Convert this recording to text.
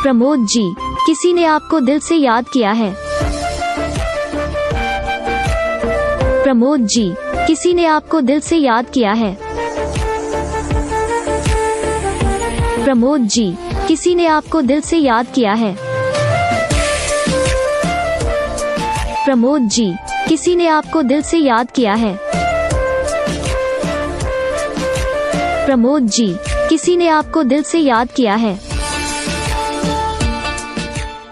प्रमोद जी, किसी ने आपको दिल से याद किया है। प्रमोद जी, किसी ने आपको दिल से याद किया है। प्रमोद जी, किसी ने आपको दिल से याद किया है। प्रमोद जी, किसी ने आपको दिल से याद किया है। प्रमोद जी, किसी ने आपको दिल से याद किया है।